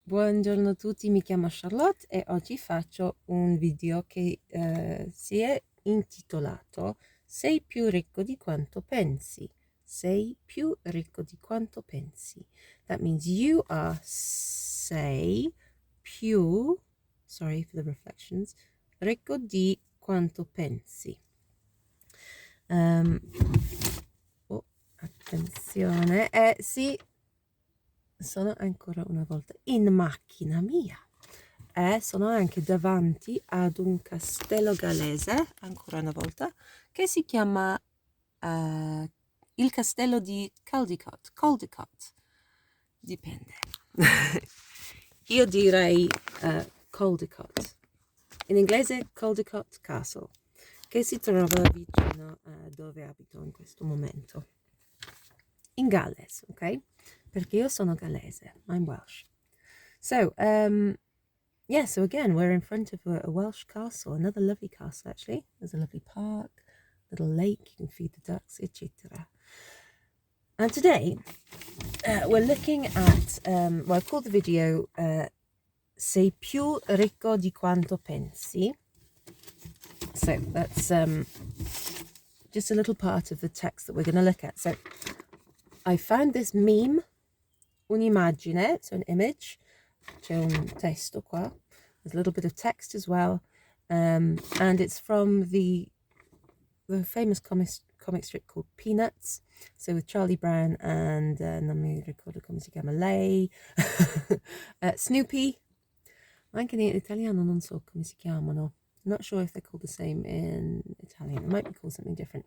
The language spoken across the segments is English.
Buongiorno a tutti, mi chiamo Charlotte e oggi faccio un video che si è intitolato Sei più ricco di quanto pensi. Sei più ricco di quanto pensi. That means you are sei più, sorry for the reflections, ricco di quanto pensi. Oh, attenzione, sì. Sono ancora una volta in macchina mia e sono anche davanti ad un castello gallese, ancora una volta, che si chiama il castello di Caldicot, dipende. Io direi Caldicot, in inglese Caldicot Castle, che si trova vicino a dove abito in questo momento, in Galles, ok? Perché io sono gallese, I'm Welsh. So, yeah, so again, we're in front of a Welsh castle, another lovely castle actually. There's a lovely park, little lake, you can feed the ducks, etc. And today, we're looking at, well, I called the video Sei più ricco di quanto pensi. So that's just a little part of the text that we're going to look at. So I found this meme, un'immagine, so an image, c'è un testo qua, there's a little bit of text as well, and it's from the famous comic strip called Peanuts, so with Charlie Brown and non mi ricordo come si chiama lei, Snoopy, anche in italiano non so come si chiamano, I'm not sure if they're called the same in Italian, it might be called something different.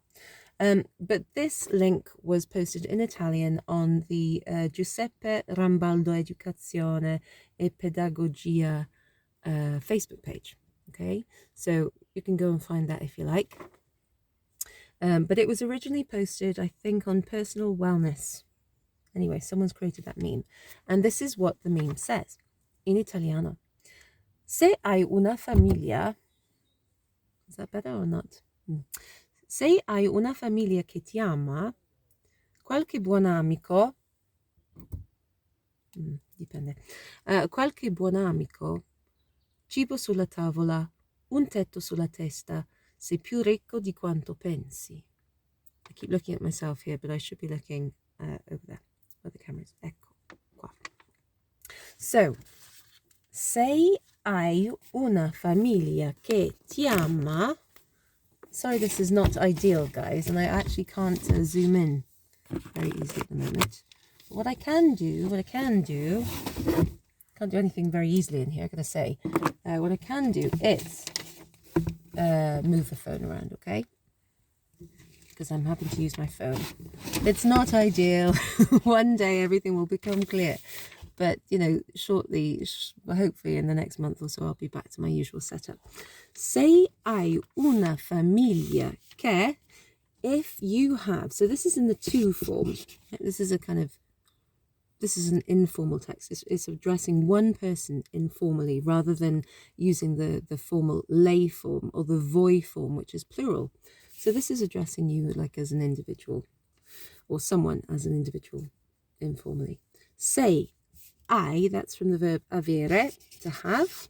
But this link was posted in Italian on the Giuseppe Rambaldo Educazione e Pedagogia Facebook page. Okay, so you can go and find that if you like. But it was originally posted, I think, on personal wellness. Anyway, someone's created that meme. And this is what the meme says in Italiano. Se hai una famiglia, is that better or not? Se hai una famiglia che ti ama, qualche buon amico, dipende, qualche buon amico, cibo sulla tavola, un tetto sulla testa, sei più ricco di quanto pensi. I keep looking at myself here, but I should be looking over there, where the camera is. Ecco, qua. So, se hai una famiglia che ti ama, sorry, this is not ideal, guys, and I actually can't zoom in very easily at the moment. But what I can do, can't do anything very easily in here, I'm going to say. What I can do is move the phone around, okay? Because I'm having to use my phone. It's not ideal. One day everything will become clear. But, you know, shortly, hopefully in the next month or so, I'll be back to my usual setup. Se hai una famiglia che, if you have, so this is in the to form. This is an informal text. It's addressing one person informally rather than using the formal lei form or the voi form, which is plural. So this is addressing you like as an individual or someone as an individual informally. Sei hai, that's from the verb avere, to have,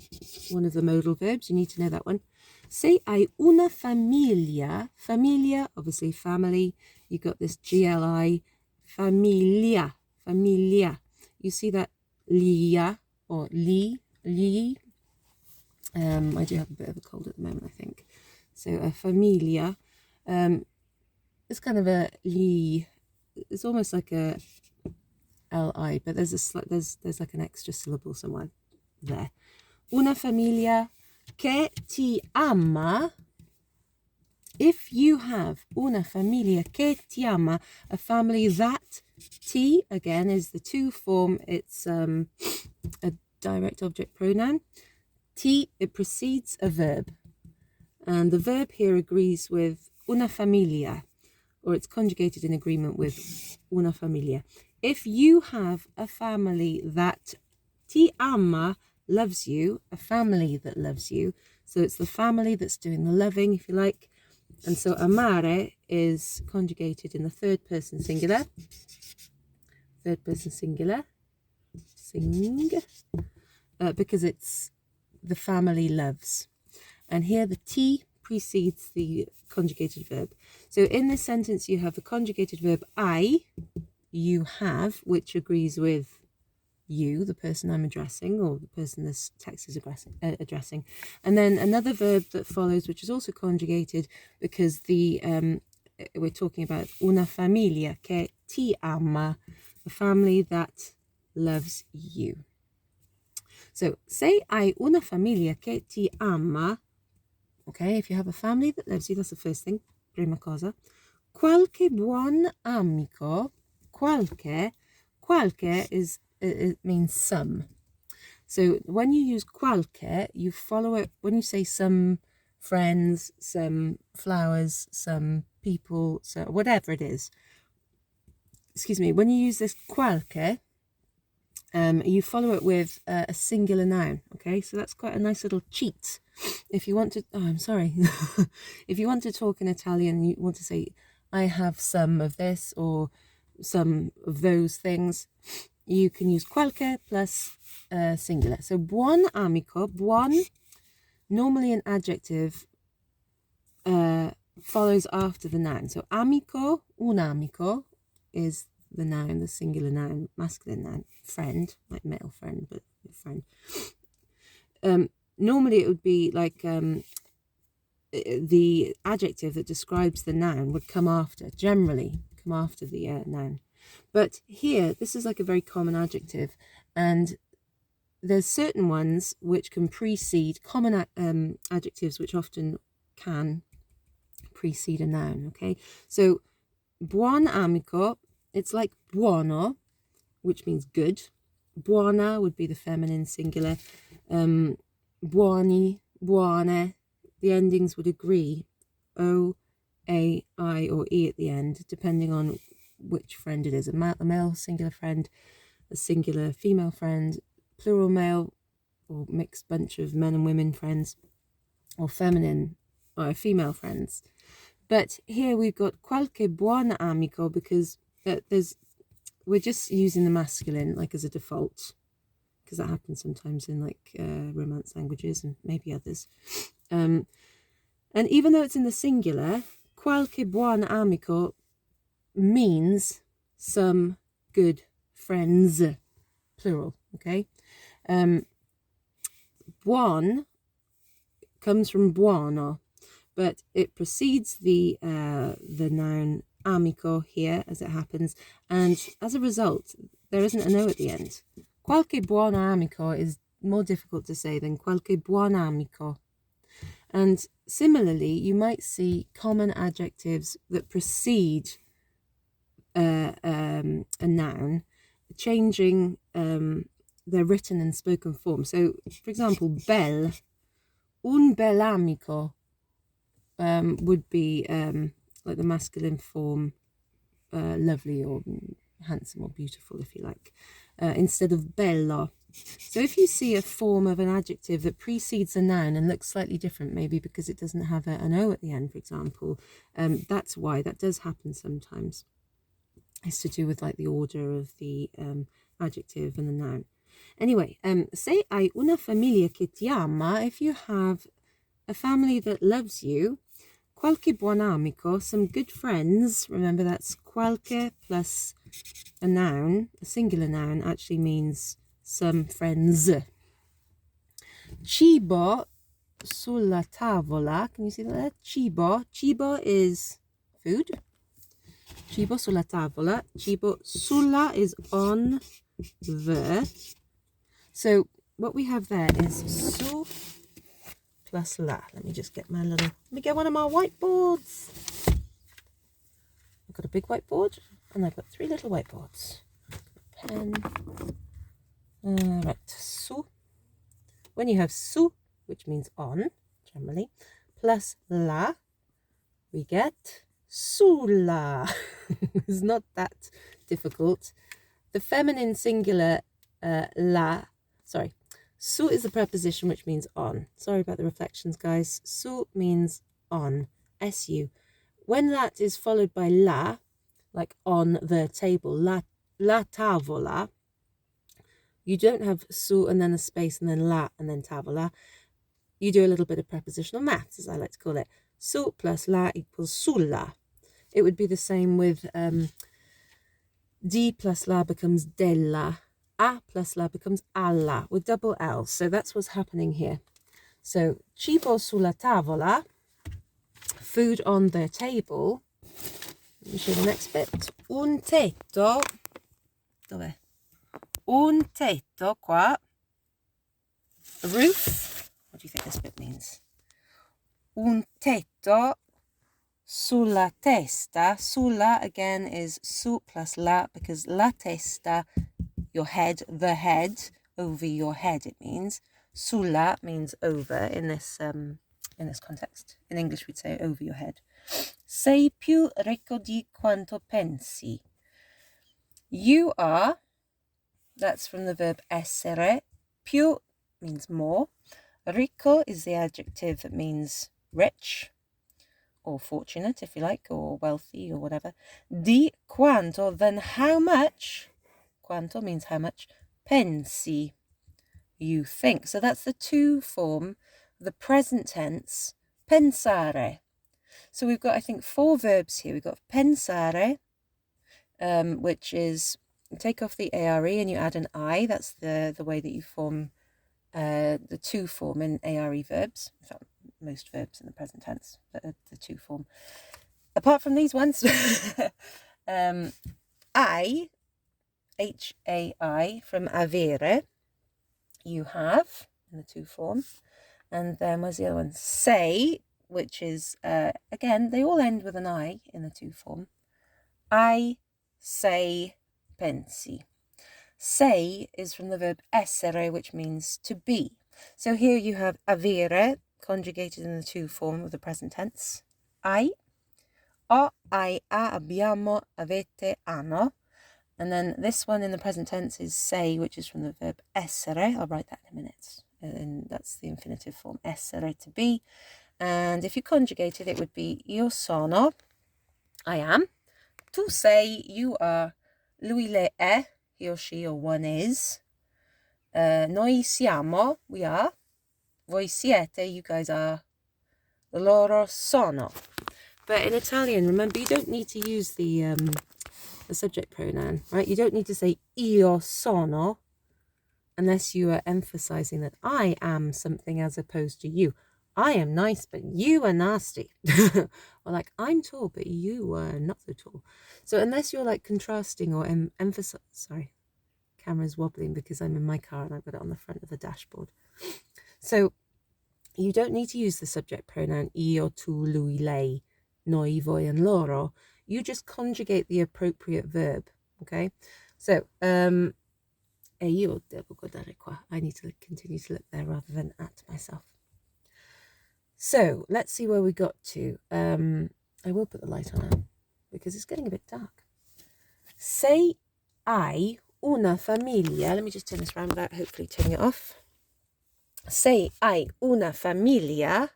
one of the modal verbs, you need to know that one. Se hai una famiglia, famiglia, obviously family, you got this GLI, famiglia. You see that lia or li. I do have a bit of a cold at the moment, I think. So a familia, it's kind of a li. It's almost like a li, but there's like an extra syllable somewhere there. Una famiglia che ti ama. If you have una famiglia che ti ama, a family that, ti again is the to form, it's a direct object pronoun. Ti, it precedes a verb, and the verb here agrees with una familia, or it's conjugated in agreement with una familia. If you have a family that ti ama, loves you, a family that loves you, so it's the family that's doing the loving, if you like. And so amare is conjugated in the third person singular. Sing. because it's the family loves. And here the T precedes the conjugated verb. So in this sentence, you have the conjugated verb I, you have, which agrees with you, the person I'm addressing, or the person this text is addressing. And then another verb that follows, which is also conjugated, because we're talking about una famiglia che ti ama, a family that loves you. So, se hai una famiglia che ti ama, okay, if you have a family that loves you, that's the first thing, prima cosa. Qualche buon amico, qualche is, it means some. So when you use qualche, you follow it, when you say some friends, some flowers, some people, so whatever it is. Excuse me, when you use this qualche, you follow it with a singular noun, okay? So that's quite a nice little cheat. If you want to, I'm sorry. If you want to talk in Italian, you want to say, I have some of this or some of those things, you can use qualche plus singular. So buon amico, buon, normally an adjective, follows after the noun. So amico, un amico is the noun, the singular noun, masculine noun. Friend, like male friend, but friend. Normally it would be like the adjective that describes the noun would come after, generally come after the noun. But here, this is like a very common adjective, and there's certain ones which can precede, common adjectives which often can precede a noun, okay? So, buon amico, it's like buono, which means good. Buona would be the feminine singular. Buoni, buone, the endings would agree. O, A, I, or E at the end, depending on which friend it is. A male singular friend, a singular female friend, plural male or mixed bunch of men and women friends, or feminine or female friends. But here we've got qualche buon amico because we're just using the masculine like as a default, because that happens sometimes in like Romance languages and maybe others. And even though it's in the singular, qualche buon amico means some good friends, plural, okay? Buon comes from buono, but it precedes the noun amico here as it happens, and as a result there isn't an O at the end. Qualche buon amico is more difficult to say than qualche buon amico. And similarly, you might see common adjectives that precede a noun changing their written and spoken form. So, for example, bel, un bel amico would be like the masculine form, lovely or handsome or beautiful, if you like, instead of bello. So if you see a form of an adjective that precedes a noun and looks slightly different, maybe because it doesn't have an O at the end, for example, that's why that does happen sometimes. It's to do with like the order of the adjective and the noun. Anyway, se hai una famiglia che ti ama, if you have a family that loves you, qualche buon amico, some good friends, remember that's qualche plus a noun, a singular noun actually means some friends. Cibo sulla tavola, can you see that there? Cibo is food. Cibo sulla tavola, cibo sulla is on the. So what we have there is su plus la. Let me just get one of my whiteboards. I've got a big whiteboard and I've got 3 little whiteboards. Pen. Right, su. When you have su, which means on, generally, plus la, we get sulla. It's not that difficult. The feminine singular su is the preposition which means on. Sorry about the reflections, guys. Su means on, su. When that is followed by la, like on the table, la tavola, You don't have su and then a space and then la and then tavola. You do a little bit of prepositional maths, as I like to call it. Su plus la equals sulla. It would be the same with di plus la becomes della. A plus la becomes alla with double L. So that's what's happening here. So cibo sulla tavola, food on the table. Let me show the next bit. Un tetto. Dov'è? Un tetto qua. A roof. What do you think this bit means? Un tetto sulla testa. Sulla again is su plus la because la testa, your head, the head, over your head it means. Sulla means over in this context. In English we'd say over your head. Sei più ricco di quanto pensi. You are, that's from the verb essere. Più means more. Ricco is the adjective that means rich or fortunate, if you like, or wealthy or whatever. Di quanto, then how much. Quanto means how much. Pensi, you think. So that's the to form, the present tense, pensare. So we've got, I think, 4 verbs here. We've got pensare, which is take off the are and you add an I. That's the way that you form the to form in are verbs. In fact, most verbs in the present tense, but the to form. Apart from these ones, I, H-A-I, from avere, you have, in the to form. And then where's the other one? Sei, which is, again, they all end with an I in the to form. I, sei, pensi. Sei is from the verb essere, which means to be. So here you have avere, conjugated in the to form of the present tense. I, ho, hai, ha, abbiamo, avete, hanno. And then this one in the present tense is sei, which is from the verb essere. I'll write that in a minute. And that's the infinitive form, essere, to be. And if you conjugated, it would be io sono, I am. Tu sei, you are. Lui, le è, he or she or one is. Noi siamo, we are. Voi siete, you guys are. Loro sono. But in Italian, remember, you don't need to use the subject pronoun, right? You don't need to say io sono unless you are emphasizing that I am something as opposed to you. I am nice, but you are nasty. Or like, I'm tall, but you are not so tall. So unless you're like contrasting or emphasize, sorry, camera's wobbling because I'm in my car and I've got it on the front of the dashboard. So you don't need to use the subject pronoun io, tu, lui, lei, noi, voi, and loro. You just conjugate the appropriate verb, okay? So, e io devo guardare qua. I need to continue to look there rather than at myself. So, let's see where we got to. I will put the light on now because it's getting a bit dark. Sei hai una famiglia. Let me just turn this around without hopefully turning it off. Sei hai una famiglia.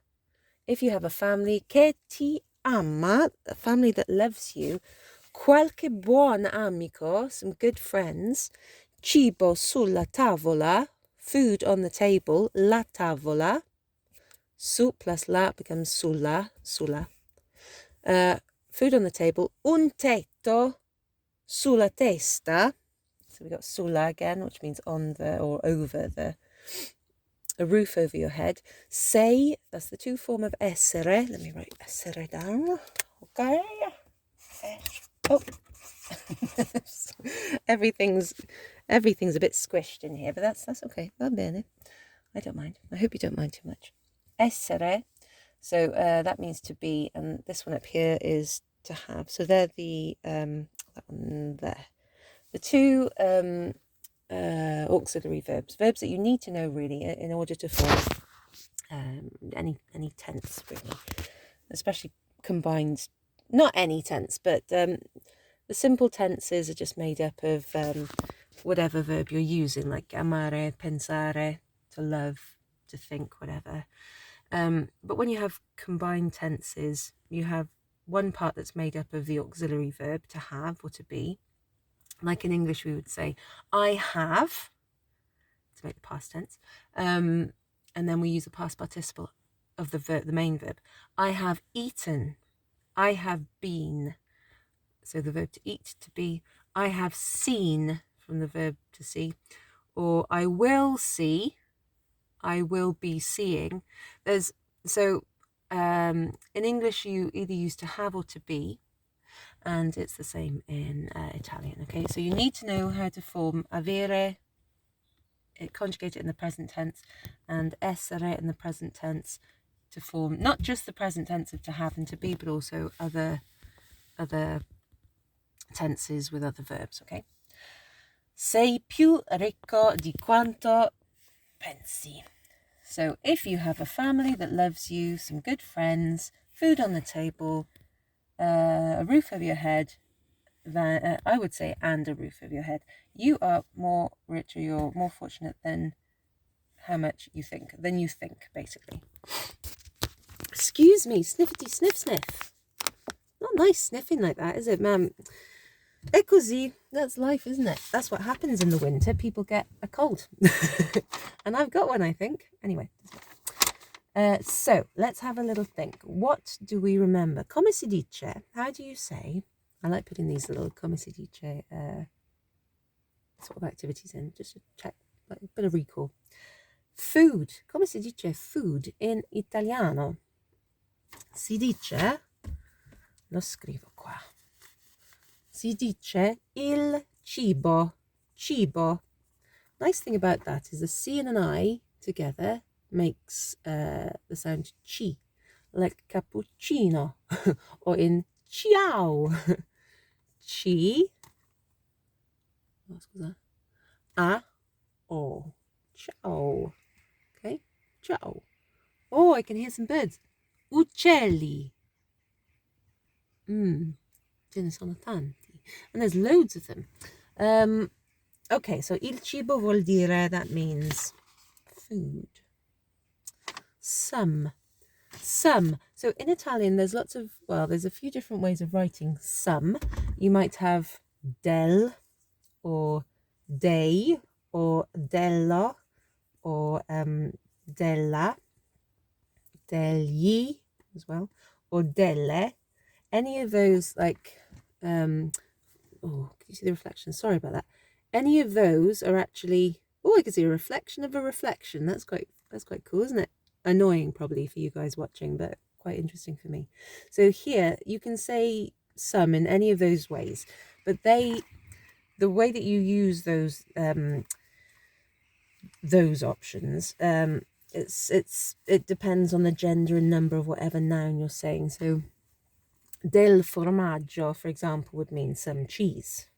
If you have a family, che ti ama, a family that loves you. Qualche buon amico, some good friends. Cibo sulla tavola, food on the table. La tavola. Su plus la becomes sulla. Food on the table. Un tetto sulla testa. So we got sulla again, which means on the or over the. A roof over your head. Sei, that's the to form of essere. Let me write essere down. Okay. Oh. everything's a bit squished in here, but that's okay. Va bene. I don't mind. I hope you don't mind too much. Essere. So that means to be, and this one up here is to have. So they're the that one there. The two auxiliary verbs that you need to know really in order to form any tense, really, especially combined. Not any tense, but the simple tenses are just made up of whatever verb you're using, like amare, pensare, to love, to think, whatever. But when you have combined tenses, you have one part that's made up of the auxiliary verb, to have or to be. Like in English, we would say, I have, to make the past tense. And then we use the past participle of the verb, the main verb. I have eaten. I have been. So the verb to eat, to be. I have seen, from the verb to see. Or I will see. I will be seeing. In English you either use to have or to be, and it's the same in Italian. Okay, so you need to know how to form avere, conjugate it in the present tense, and essere in the present tense, to form not just the present tense of to have and to be, but also other tenses with other verbs. Okay, sei più ricco di quanto pensi. So if you have a family that loves you, some good friends, food on the table, a roof over your head, I would say, and a roof over your head, you are more rich, or you're more fortunate than how much you think, basically. Excuse me, sniffity sniff sniff. Not nice sniffing like that, is it, ma'am? È così. That's life, isn't it? That's what happens in the winter. People get a cold. And I've got one, I think. Anyway. So, let's have a little think. What do we remember? Come si dice? How do you say? I like putting these little come si dice sort of activities in, just to check, like a bit of recall. Food. Come si dice food in italiano? Si dice, lo scrivo qua. Si dice il cibo. Cibo. Nice thing about that is the C and an I together makes the sound chi, like cappuccino, or in ciao. Ci. Oh, scusa. A. O. Ciao. Okay. Ciao. Oh, I can hear some birds. Uccelli. Ce ne sono tanti. And there's loads of them. Okay, so il cibo vuol dire, that means food. Some. So in Italian, there's there's a few different ways of writing some. You might have del, or dei, or dello, or della, degli as well, or delle. Any of those, like, can you see the reflection? Sorry about that. Any of those are actually, I can see a reflection of a reflection. That's quite cool, isn't it? Annoying probably for you guys watching, but quite interesting for me. So here you can say some in any of those ways, but the way that you use those options, it depends on the gender and number of whatever noun you're saying. So del formaggio, for example, would mean some cheese.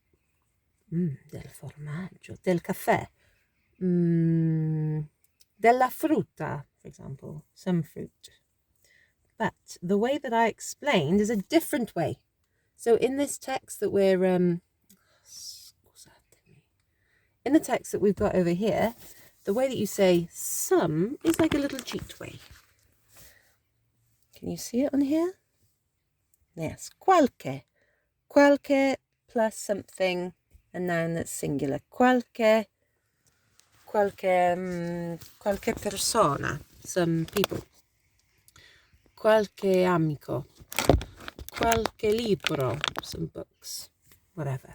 Del formaggio. Del caffè. Della frutta, for example, some fruit. But the way that I explained is a different way. So in this text that we're in the text that we've got over here, the way that you say some is like a little cheat way. Can you see it on here? Yes, qualche. Qualche plus something, a noun that's singular. Qualche persona, some people. Qualche amico. Qualche libro, some books, whatever.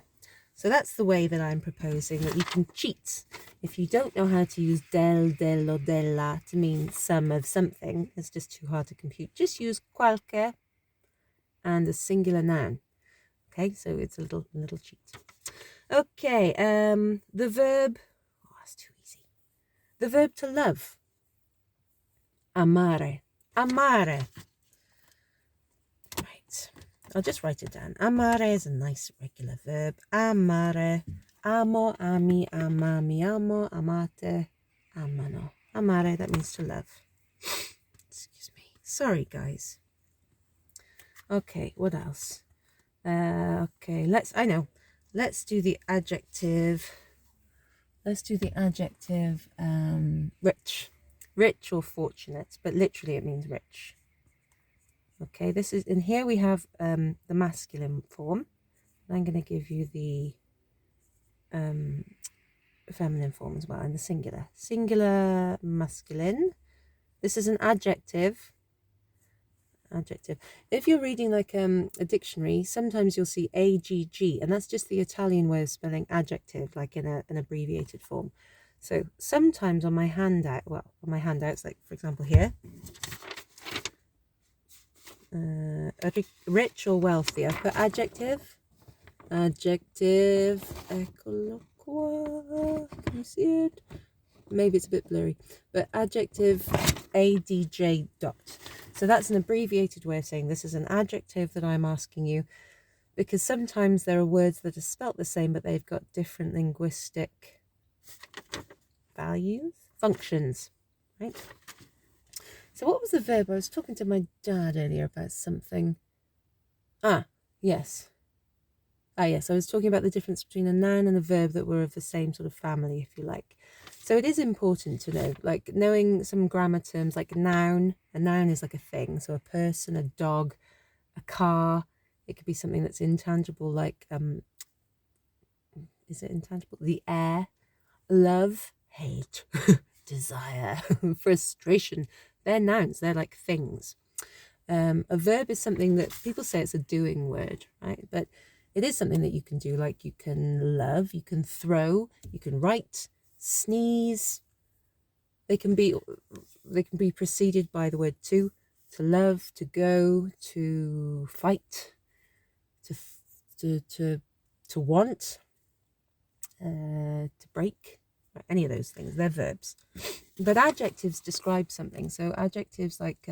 So that's the way that I'm proposing that you can cheat. If you don't know how to use del, or della to mean some of something, it's just too hard to compute. Just use qualche and a singular noun. Okay, so it's a little cheat. Okay, the verb, that's too easy. The verb to love. Amare. Amare. Right, I'll just write it down. Amare is a nice regular verb. Amare. Amo, ami, amami, amo, amate, amano. Amare, that means to love. Excuse me. Sorry, guys. Okay, what else? Okay, let's do the adjective. Let's do the adjective rich. Rich or fortunate, but literally it means rich. Okay, this is, in here we have the masculine form. I'm going to give you the feminine form as well, in the singular. Singular masculine. This is an adjective. Adjective. If you're reading like a dictionary, sometimes you'll see AGG, and that's just the Italian way of spelling adjective, like in an abbreviated form. So sometimes on my handout, well, on my handouts, like for example here, rich or wealthy, I put adjective. Adjective. Eccolo qua. Can you see it? Maybe it's a bit blurry, but adjective ADJ dot. So that's an abbreviated way of saying this is an adjective that I'm asking you, because sometimes there are words that are spelt the same, but they've got different linguistic values, functions, right? So what was the verb? I was talking to my dad earlier about something. Yes. Yes, I was talking about the difference between a noun and a verb that were of the same sort of family, if you like. So it is important to know, like knowing some grammar terms like noun. A noun is like a thing. So a person, a dog, a car. It could be something that's intangible, like, is it intangible? The air, love, hate, desire, frustration. They're nouns. They're like things. A verb is something that people say it's a doing word, right? But it is something that you can do, like you can love, you can throw, you can write, sneeze. They can be preceded by the word to love, to go, to fight, to want, to break. Any of those things, they're verbs. But adjectives describe something. So adjectives like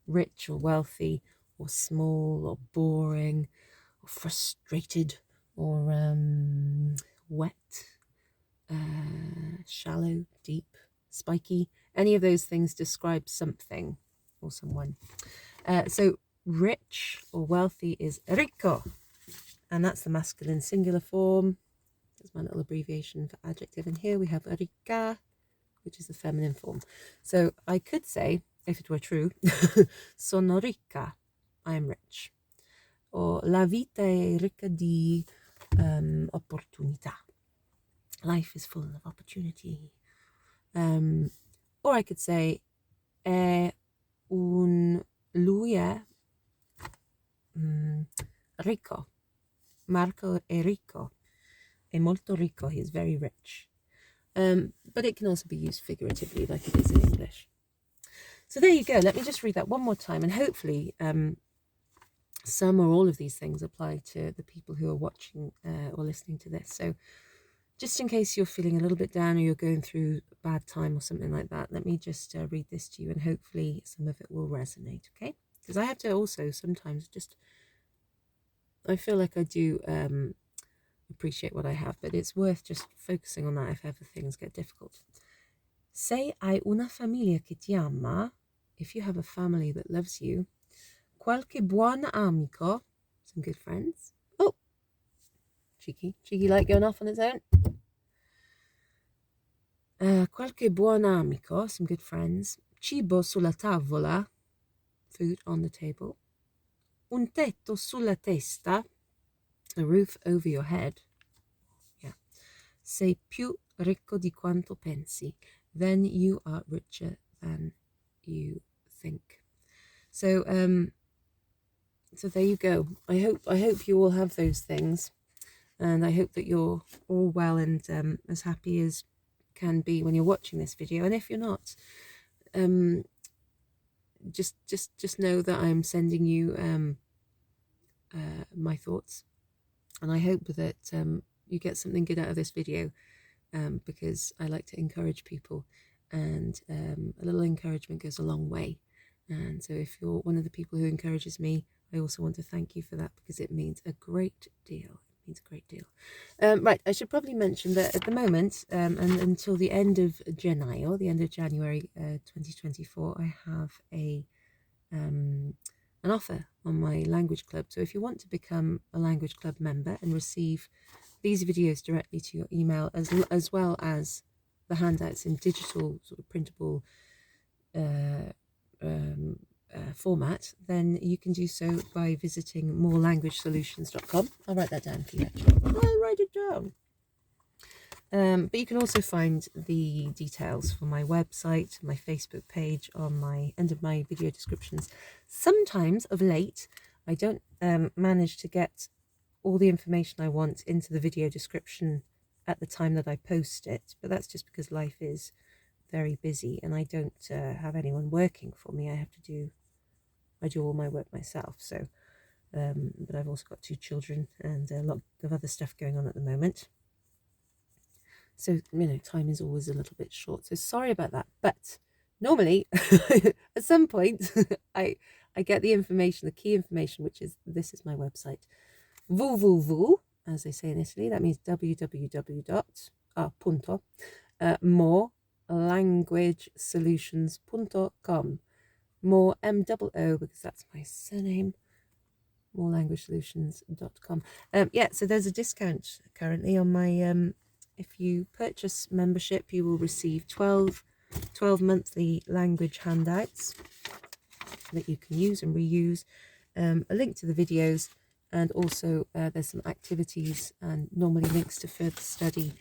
rich or wealthy or small or boring, frustrated or wet, shallow, deep, spiky. Any of those things describe something or someone. So rich or wealthy is ricco, and that's the masculine singular form. That's my little abbreviation for adjective. And here we have ricca, which is the feminine form. So I could say, if it were true, sono ricca, I am rich. Or la vita è ricca di opportunità. Life is full of opportunity. Or I could say lui è ricco. Marco è ricco. È molto ricco. He is very rich. But it can also be used figuratively, like it is in English. So there you go. Let me just read that one more time, and hopefully some or all of these things apply to the people who are watching or listening to this. So just in case you're feeling a little bit down or you're going through a bad time or something like that, let me just read this to you, and hopefully some of it will resonate, okay? Because I have to also sometimes I feel like I do appreciate what I have, but it's worth just focusing on that if ever things get difficult. Se hai una famiglia che ti ama, if you have a family that loves you, qualche buon amico, some good friends. Oh, cheeky light going off on its own. Qualche buon amico, some good friends. Cibo sulla tavola, food on the table. Un tetto sulla testa, a roof over your head. Yeah. Sei più ricco di quanto pensi. Then you are richer than you think. So so there you go. I hope you all have those things, and I hope that you're all well and as happy as can be when you're watching this video. And if you're not, just know that I'm sending you my thoughts, and I hope that you get something good out of this video, because I like to encourage people, and a little encouragement goes a long way. And so if you're one of the people who encourages me, I also want to thank you for that, because it means a great deal. It means a great deal. Right, I should probably mention that at the moment, and until the end of January, 2024, I have an offer on my language club. So if you want to become a language club member and receive these videos directly to your email, as well as the handouts in digital sort of printable format, then you can do so by visiting morelanguagesolutions.com. I'll write that down for you, actually. I'll write it down. But you can also find the details for my website, my Facebook page on my end of my video descriptions. Sometimes of late, I don't manage to get all the information I want into the video description at the time that I post it, but that's just because life is very busy and I don't have anyone working for me. I do all my work myself. So, but I've also got 2 children and a lot of other stuff going on at the moment. So, time is always a little bit short. So sorry about that. But normally, at some point, I get the information, the key information, which is, this is my website. www, as they say in Italy, that means morelanguagesolutions.com. More MOO, because that's my surname. morelanguagesolutions.com. Yeah, so there's a discount currently on my if you purchase membership, you will receive 12 monthly language handouts that you can use and reuse, a link to the videos, and also there's some activities and normally links to further study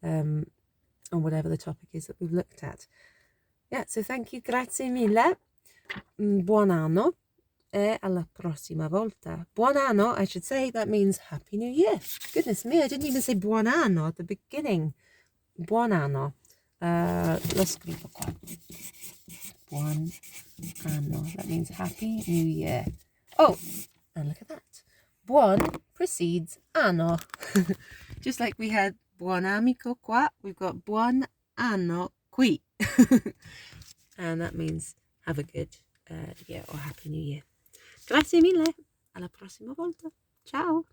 on whatever the topic is that we've looked at. Yeah, so thank you, grazie mille, buon anno, e alla prossima volta. Buon anno, I should say, that means Happy New Year. Goodness me, I didn't even say buon anno at the beginning. Buon anno. Lo scrivo qua. Buon anno. That means Happy New Year. Oh, and look at that. Buon precedes anno. Just like we had buon amico qua, we've got buon anno qui. And that means have a good year or Happy New Year. Grazie mille, alla prossima volta. Ciao!